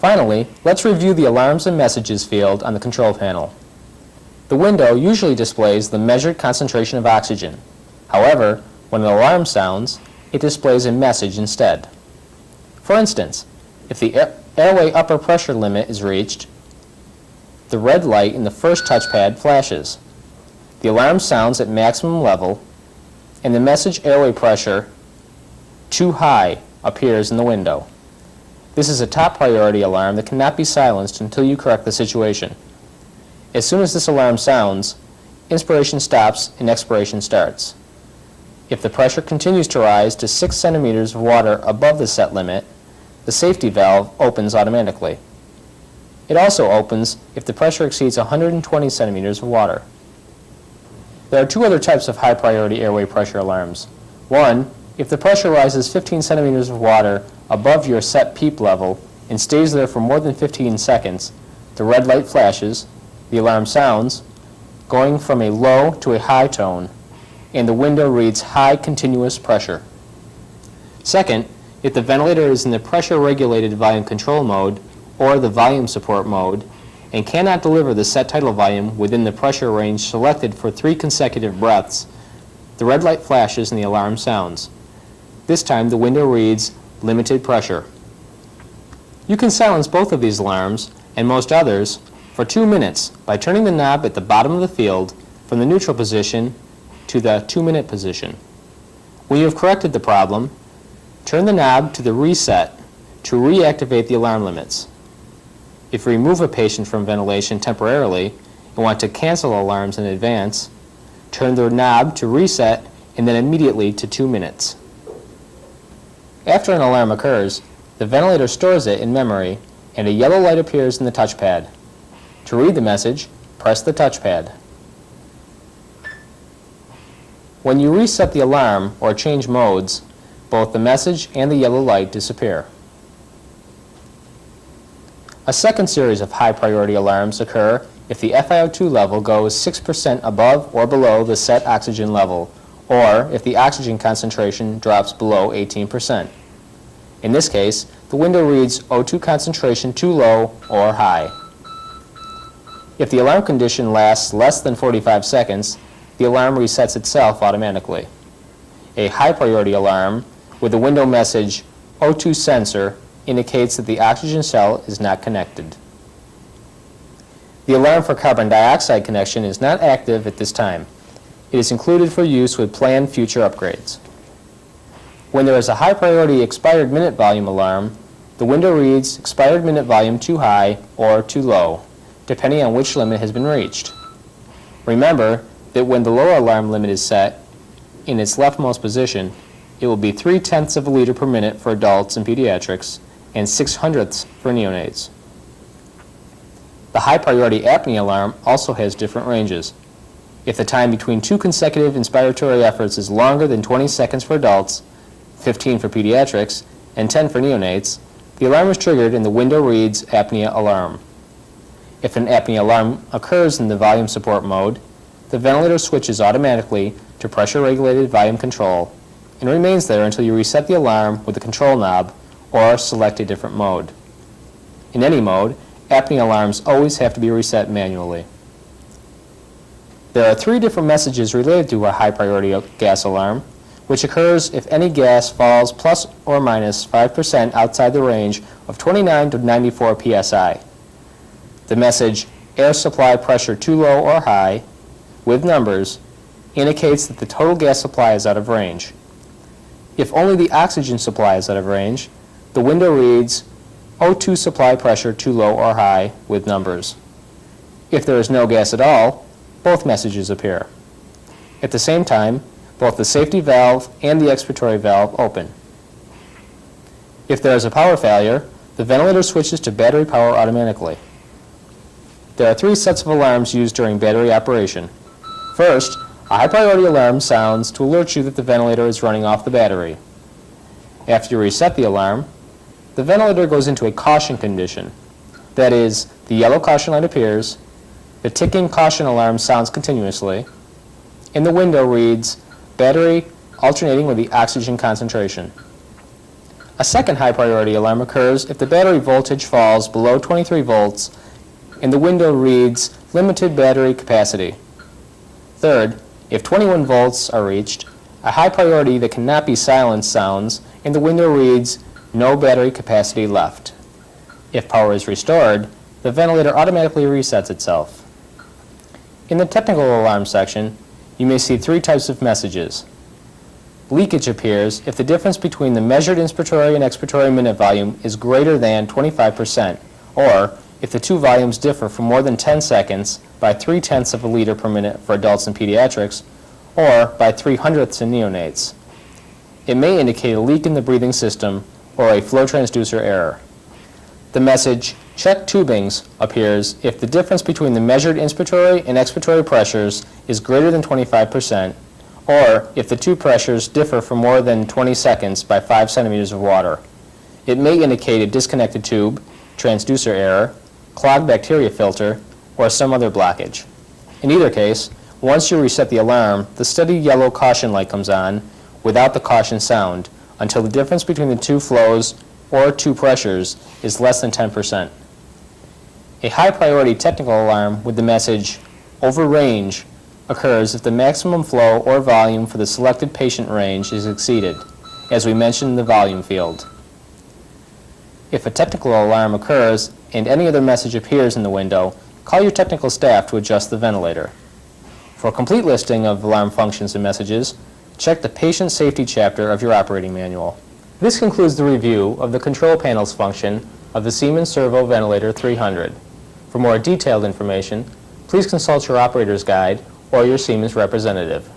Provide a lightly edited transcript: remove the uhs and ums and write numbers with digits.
Finally, let's review the Alarms and Messages field on the control panel. The window usually displays the measured concentration of oxygen. However, when an alarm sounds, it displays a message instead. For instance, if the airway upper pressure limit is reached, the red light in the first touchpad flashes. The alarm sounds at maximum level, and the message airway pressure, too high, appears in the window. This is a top priority alarm that cannot be silenced until you correct the situation. As soon as this alarm sounds, inspiration stops and expiration starts. If the pressure continues to rise to 6 centimeters of water above the set limit, the safety valve opens automatically. It also opens if the pressure exceeds 120 centimeters of water. There are two other types of high priority airway pressure alarms. One, if the pressure rises 15 centimeters of water above your set PEEP level and stays there for more than 15 seconds, the red light flashes, the alarm sounds, going from a low to a high tone, and the window reads high continuous pressure. Second, if the ventilator is in the pressure-regulated volume control mode or the volume support mode and cannot deliver the set tidal volume within the pressure range selected for 3 consecutive breaths, the red light flashes and the alarm sounds. This time the window reads limited pressure. You can silence both of these alarms and most others for 2 minutes by turning the knob at the bottom of the field from the neutral position to the 2-minute position. When you have corrected the problem, turn the knob to the reset to reactivate the alarm limits. If you remove a patient from ventilation temporarily and want to cancel alarms in advance, turn the knob to reset and then immediately to 2 minutes. After an alarm occurs, the ventilator stores it in memory and a yellow light appears in the touchpad. To read the message, press the touchpad. When you reset the alarm or change modes, both the message and the yellow light disappear. A second series of high priority alarms occur if the FiO2 level goes 6% above or below the set oxygen level, or if the oxygen concentration drops below 18%. In this case, the window reads O2 concentration too low or high. If the alarm condition lasts less than 45 seconds, the alarm resets itself automatically. A high priority alarm with the window message O2 sensor indicates that the oxygen cell is not connected. The alarm for carbon dioxide connection is not active at this time. It is included for use with planned future upgrades. When there is a high priority expired minute volume alarm, the window reads expired minute volume too high or too low, depending on which limit has been reached. Remember that when the lower alarm limit is set in its leftmost position, it will be 0.3 of a liter per minute for adults and pediatrics and 0.06 for neonates. The high priority apnea alarm also has different ranges. If the time between 2 consecutive inspiratory efforts is longer than 20 seconds for adults, 15 for pediatrics, and 10 for neonates, the alarm is triggered and the window reads apnea alarm. If an apnea alarm occurs in the volume support mode, the ventilator switches automatically to pressure-regulated volume control and remains there until you reset the alarm with the control knob or select a different mode. In any mode, apnea alarms always have to be reset manually. There are 3 different messages related to a high-priority gas alarm, which occurs if any gas falls plus or minus 5% outside the range of 29 to 94 psi. The message, air supply pressure too low or high, with numbers, indicates that the total gas supply is out of range. If only the oxygen supply is out of range, the window reads O2 supply pressure too low or high, with numbers. If there is no gas at all, both messages appear. At the same time, both the safety valve and the expiratory valve open. If there is a power failure, the ventilator switches to battery power automatically. There are 3 sets of alarms used during battery operation. First, a high priority alarm sounds to alert you that the ventilator is running off the battery. After you reset the alarm, the ventilator goes into a caution condition. That is, the yellow caution light appears, the ticking caution alarm sounds continuously, and the window reads battery alternating with the oxygen concentration. A second high priority alarm occurs if the battery voltage falls below 23 volts and the window reads limited battery capacity. Third, if 21 volts are reached, a high priority that cannot be silenced sounds and the window reads no battery capacity left. If power is restored, the ventilator automatically resets itself. In the technical alarm section, you may see three types of messages. Leakage appears if the difference between the measured inspiratory and expiratory minute volume is greater than 25%, or if the two volumes differ for more than 10 seconds by 0.3 of a liter per minute for adults and pediatrics, or by 0.03 in neonates. It may indicate a leak in the breathing system or a flow transducer error. The message, check tubings, appears if the difference between the measured inspiratory and expiratory pressures is greater than 25%, or if the two pressures differ for more than 20 seconds by 5 centimeters of water. It may indicate a disconnected tube, transducer error, clogged bacteria filter, or some other blockage. In either case, once you reset the alarm, the steady yellow caution light comes on without the caution sound until the difference between the two flows or two pressures is less than 10%. A high priority technical alarm with the message over range occurs if the maximum flow or volume for the selected patient range is exceeded, as we mentioned in the volume field. If a technical alarm occurs and any other message appears in the window, call your technical staff to adjust the ventilator. For a complete listing of alarm functions and messages, check the Patient Safety chapter of your operating manual. This concludes the review of the control panel's function of the Siemens Servo Ventilator 300. For more detailed information, please consult your operator's guide or your Siemens representative.